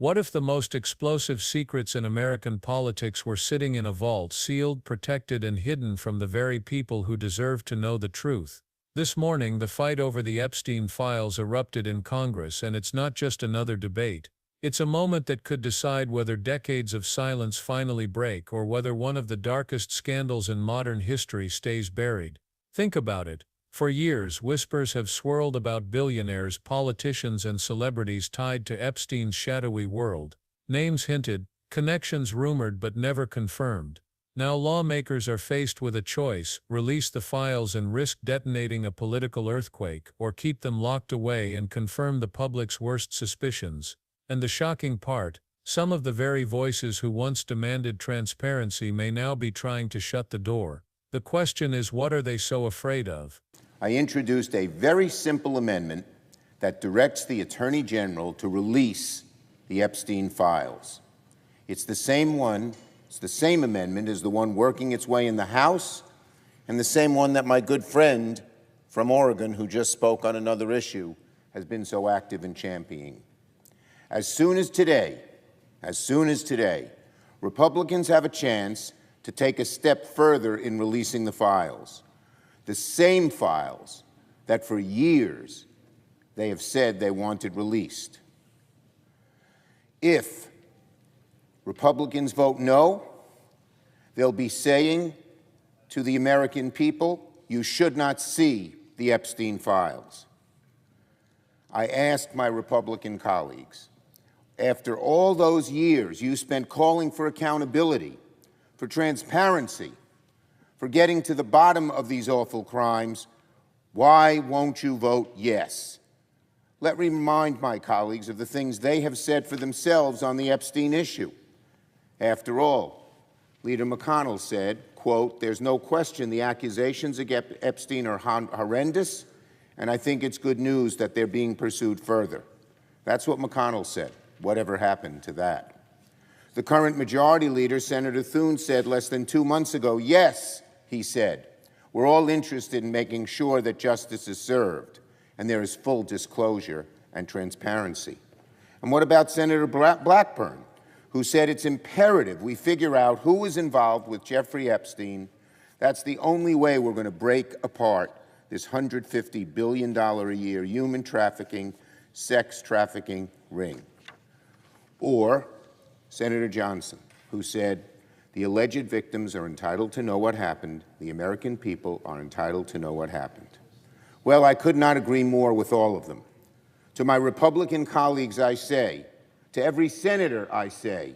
What if the most explosive secrets in American politics were sitting in a vault, sealed, protected, and hidden from the very people who deserve to know the truth? This morning, the fight over the Epstein files erupted in Congress, and it's not just another debate. It's a moment that could decide whether decades of silence finally break or whether one of the darkest scandals in modern history stays buried. Think about it. For years, whispers have swirled about billionaires, politicians, and celebrities tied to Epstein's shadowy world. Names hinted, connections rumored but never confirmed. Now lawmakers are faced with a choice: release the files and risk detonating a political earthquake, or keep them locked away and confirm the public's worst suspicions. And the shocking part, some of the very voices who once demanded transparency may now be trying to shut the door. The question is, what are they so afraid of? I introduced a very simple amendment that directs the Attorney General to release the Epstein files. It's the same amendment as the one working its way in the House, and the same one that my good friend from Oregon, who just spoke on another issue, has been so active in championing. As soon as today, Republicans have a chance to take a step further in releasing the files. The same files that for years they have said they wanted released. If Republicans vote no, they'll be saying to the American people, you should not see the Epstein files. I asked my Republican colleagues, after all those years you spent calling for accountability, for transparency, for getting to the bottom of these awful crimes, why won't you vote yes? Let me remind my colleagues of the things they have said for themselves on the Epstein issue. After all, Leader McConnell said, quote, there's no question the accusations against Epstein are horrendous, and I think it's good news that they're being pursued further. That's what McConnell said. Whatever happened to that? The current majority leader, Senator Thune, said less than 2 months ago, yes, he said, we're all interested in making sure that justice is served and there is full disclosure and transparency. And what about Senator Blackburn, who said it's imperative we figure out who was involved with Jeffrey Epstein? That's the only way we're going to break apart this $150 billion a year human trafficking, sex trafficking ring. Or Senator Johnson, who said, the alleged victims are entitled to know what happened. The American people are entitled to know what happened. Well, I could not agree more with all of them. To my Republican colleagues, I say, to every senator, I say,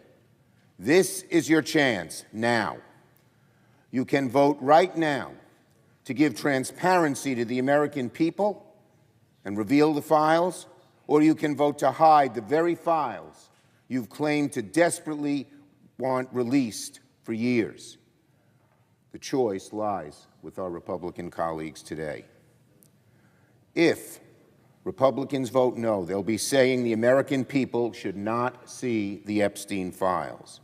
this is your chance now. You can vote right now to give transparency to the American people and reveal the files, or you can vote to hide the very files you've claimed to desperately want released for years. The choice lies with our Republican colleagues today. If Republicans vote no, they'll be saying the American people should not see the Epstein files.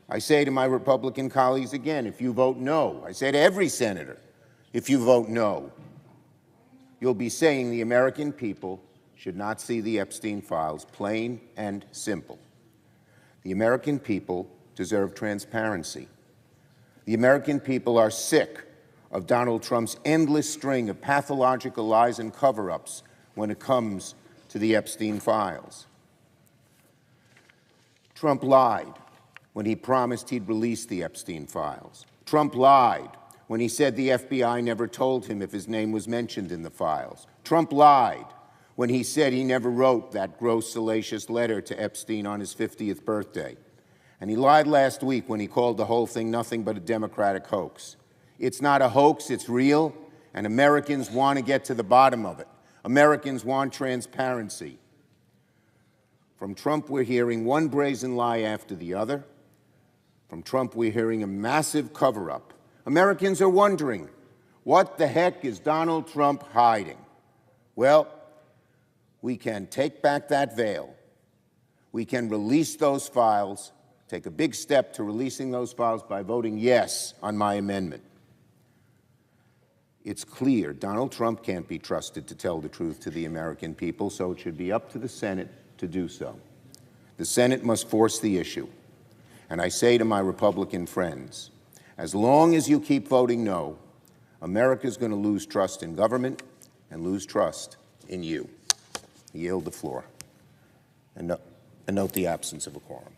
I say to my Republican colleagues again, if you vote no, I say to every senator, if you vote no, you'll be saying the American people should not see the Epstein files, plain and simple. The American people deserve transparency. The American people are sick of Donald Trump's endless string of pathological lies and cover-ups when it comes to the Epstein files. Trump lied when he promised he'd release the Epstein files. Trump lied when he said the FBI never told him if his name was mentioned in the files. Trump lied when he said he never wrote that gross, salacious letter to Epstein on his 50th birthday. And he lied last week when he called the whole thing nothing but a Democratic hoax. It's not a hoax, it's real, and Americans want to get to the bottom of it. Americans want transparency. From Trump, we're hearing one brazen lie after the other. From Trump, we're hearing a massive cover-up. Americans are wondering, what the heck is Donald Trump hiding? Well, we can take back that veil. We can release those files, take a big step to releasing those files by voting yes on my amendment. It's clear Donald Trump can't be trusted to tell the truth to the American people, so it should be up to the Senate to do so. The Senate must force the issue. And I say to my Republican friends, as long as you keep voting no, America's going to lose trust in government and lose trust in you. I yield the floor. And note the absence of a quorum.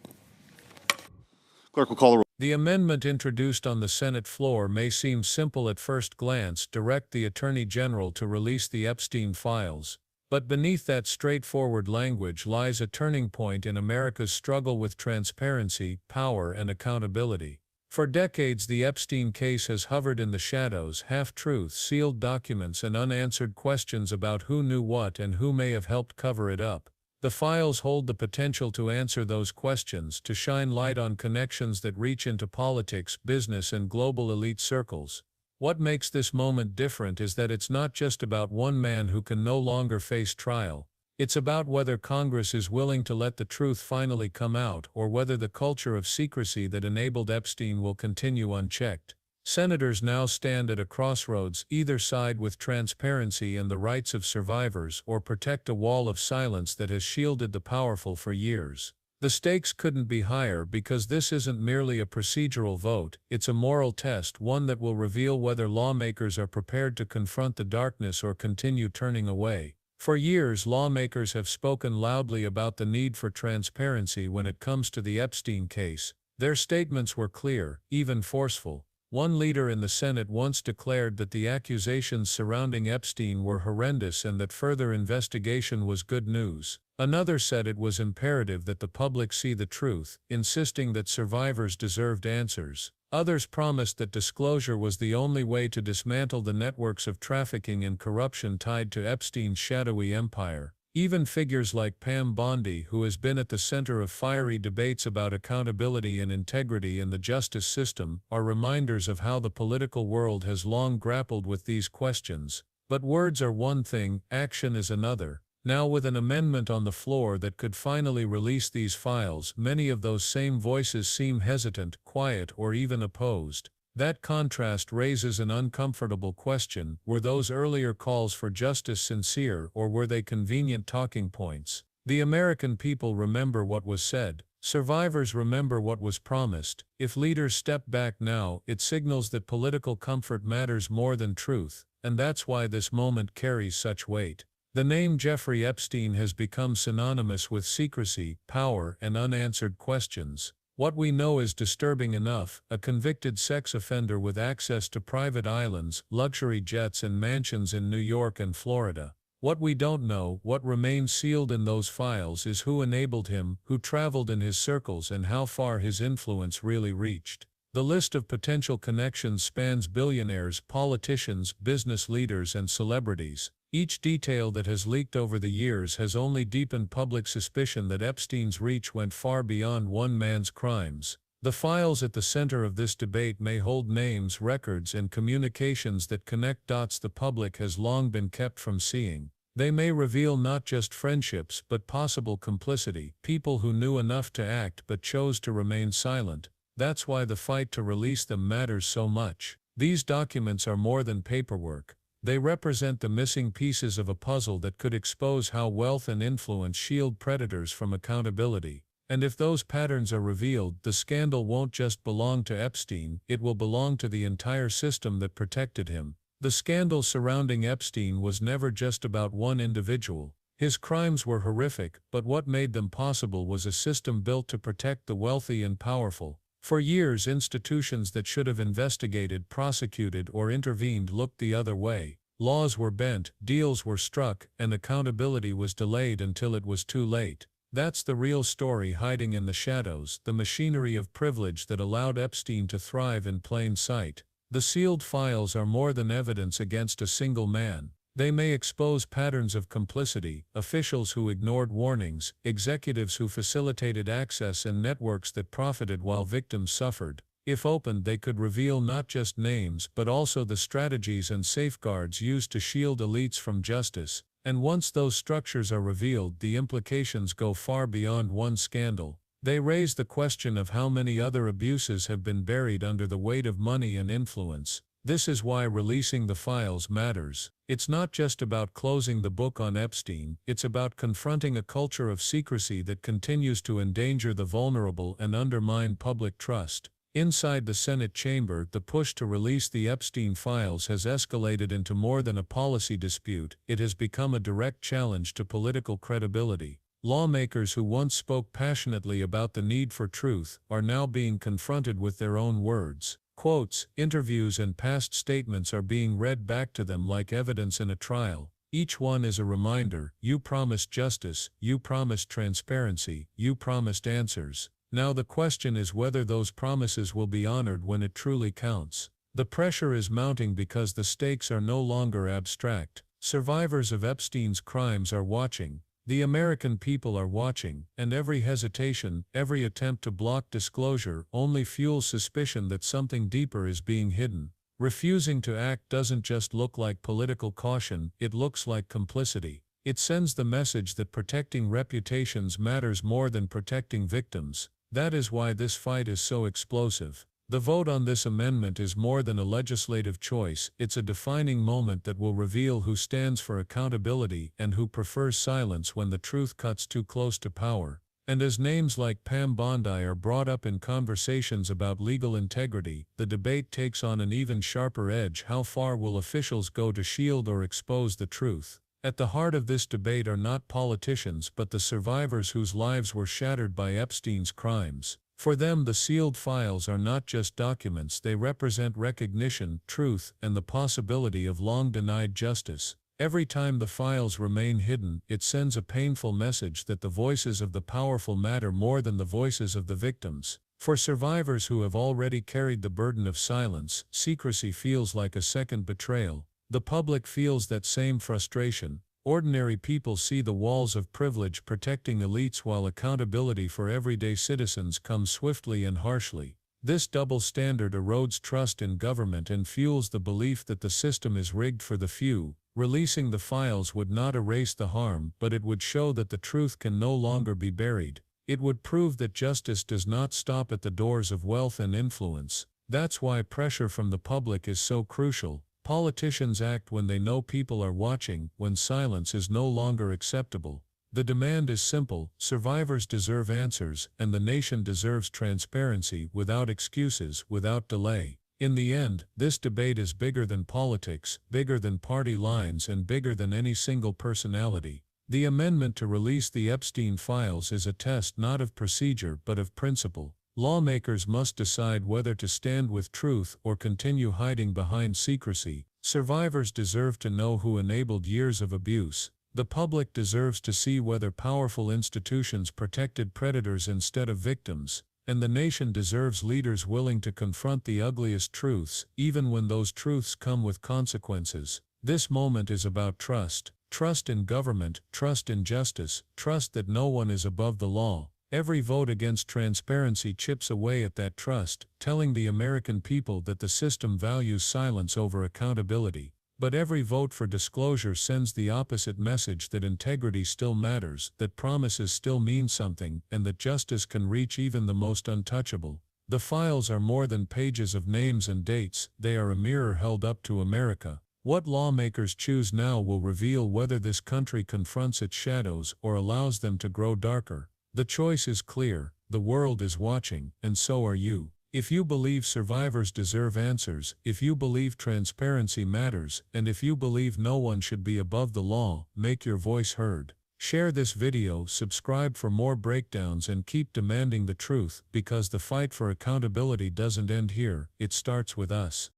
Clerk will call the roll. The amendment introduced on the Senate floor may seem simple at first glance: direct the Attorney General to release the Epstein files. But beneath that straightforward language lies a turning point in America's struggle with transparency, power, and accountability. For decades, the Epstein case has hovered in the shadows: half-truths, sealed documents, and unanswered questions about who knew what and who may have helped cover it up. The files hold the potential to answer those questions, to shine light on connections that reach into politics, business, and global elite circles. What makes this moment different is that it's not just about one man who can no longer face trial. It's about whether Congress is willing to let the truth finally come out, or whether the culture of secrecy that enabled Epstein will continue unchecked. Senators now stand at a crossroads: either side with transparency and the rights of survivors, or protect a wall of silence that has shielded the powerful for years. The stakes couldn't be higher, because this isn't merely a procedural vote, it's a moral test, one that will reveal whether lawmakers are prepared to confront the darkness or continue turning away. For years, lawmakers have spoken loudly about the need for transparency when it comes to the Epstein case. Their statements were clear, even forceful. One leader in the Senate once declared that the accusations surrounding Epstein were horrendous and that further investigation was good news. Another said it was imperative that the public see the truth, insisting that survivors deserved answers. Others promised that disclosure was the only way to dismantle the networks of trafficking and corruption tied to Epstein's shadowy empire. Even figures like Pam Bondi, who has been at the center of fiery debates about accountability and integrity in the justice system, are reminders of how the political world has long grappled with these questions. But words are one thing, action is another. Now, with an amendment on the floor that could finally release these files, many of those same voices seem hesitant, quiet, or even opposed. That contrast raises an uncomfortable question: were those earlier calls for justice sincere, or were they convenient talking points? The American people remember what was said. Survivors remember what was promised. If leaders step back now, it signals that political comfort matters more than truth, and that's why this moment carries such weight. The name Jeffrey Epstein has become synonymous with secrecy, power, and unanswered questions. What we know is disturbing enough: a convicted sex offender with access to private islands, luxury jets, and mansions in New York and Florida. What we don't know, what remains sealed in those files, is who enabled him, who traveled in his circles, and how far his influence really reached. The list of potential connections spans billionaires, politicians, business leaders, and celebrities. Each detail that has leaked over the years has only deepened public suspicion that Epstein's reach went far beyond one man's crimes. The files at the center of this debate may hold names, records, and communications that connect dots the public has long been kept from seeing. They may reveal not just friendships but possible complicity, people who knew enough to act but chose to remain silent. That's why the fight to release them matters so much. These documents are more than paperwork. They represent the missing pieces of a puzzle that could expose how wealth and influence shield predators from accountability. And if those patterns are revealed, the scandal won't just belong to Epstein, it will belong to the entire system that protected him. The scandal surrounding Epstein was never just about one individual. His crimes were horrific, but what made them possible was a system built to protect the wealthy and powerful. For years, institutions that should have investigated, prosecuted, or intervened looked the other way. Laws were bent, deals were struck, and accountability was delayed until it was too late. That's the real story hiding in the shadows, the machinery of privilege that allowed Epstein to thrive in plain sight. The sealed files are more than evidence against a single man. They may expose patterns of complicity, officials who ignored warnings, executives who facilitated access, and networks that profited while victims suffered. If opened, they could reveal not just names but also the strategies and safeguards used to shield elites from justice. And once those structures are revealed, the implications go far beyond one scandal. They raise the question of how many other abuses have been buried under the weight of money and influence. This is why releasing the files matters. It's not just about closing the book on Epstein, it's about confronting a culture of secrecy that continues to endanger the vulnerable and undermine public trust. Inside the Senate chamber, the push to release the Epstein files has escalated into more than a policy dispute. It has become a direct challenge to political credibility. Lawmakers who once spoke passionately about the need for truth are now being confronted with their own words. Quotes, interviews and past statements are being read back to them like evidence in a trial. Each one is a reminder: you promised justice, you promised transparency, you promised answers. Now the question is whether those promises will be honored when it truly counts. The pressure is mounting because the stakes are no longer abstract. Survivors of Epstein's crimes are watching. The American people are watching, and every hesitation, every attempt to block disclosure only fuels suspicion that something deeper is being hidden. Refusing to act doesn't just look like political caution, it looks like complicity. It sends the message that protecting reputations matters more than protecting victims. That is why this fight is so explosive. The vote on this amendment is more than a legislative choice, it's a defining moment that will reveal who stands for accountability and who prefers silence when the truth cuts too close to power. And as names like Pam Bondi are brought up in conversations about legal integrity, the debate takes on an even sharper edge. How far will officials go to shield or expose the truth? At the heart of this debate are not politicians but the survivors whose lives were shattered by Epstein's crimes. For them, the sealed files are not just documents, they represent recognition, truth, and the possibility of long-denied justice. Every time the files remain hidden, it sends a painful message that the voices of the powerful matter more than the voices of the victims. For survivors who have already carried the burden of silence, secrecy feels like a second betrayal. The public feels that same frustration. Ordinary people see the walls of privilege protecting elites while accountability for everyday citizens comes swiftly and harshly. This double standard erodes trust in government and fuels the belief that the system is rigged for the few. Releasing the files would not erase the harm, but it would show that the truth can no longer be buried. It would prove that justice does not stop at the doors of wealth and influence. That's why pressure from the public is so crucial. Politicians act when they know people are watching, when silence is no longer acceptable. The demand is simple: survivors deserve answers, and the nation deserves transparency without excuses, without delay. In the end, this debate is bigger than politics, bigger than party lines, and bigger than any single personality. The amendment to release the Epstein files is a test not of procedure but of principle. Lawmakers must decide whether to stand with truth or continue hiding behind secrecy. Survivors deserve to know who enabled years of abuse. The public deserves to see whether powerful institutions protected predators instead of victims. And the nation deserves leaders willing to confront the ugliest truths, even when those truths come with consequences. This moment is about trust. Trust in government, trust in justice, trust that no one is above the law. Every vote against transparency chips away at that trust, telling the American people that the system values silence over accountability. But every vote for disclosure sends the opposite message: that integrity still matters, that promises still mean something, and that justice can reach even the most untouchable. The files are more than pages of names and dates, they are a mirror held up to America. What lawmakers choose now will reveal whether this country confronts its shadows or allows them to grow darker. The choice is clear: the world is watching, and so are you. If you believe survivors deserve answers, if you believe transparency matters, and if you believe no one should be above the law, make your voice heard. Share this video, subscribe for more breakdowns, and keep demanding the truth, because the fight for accountability doesn't end here, it starts with us.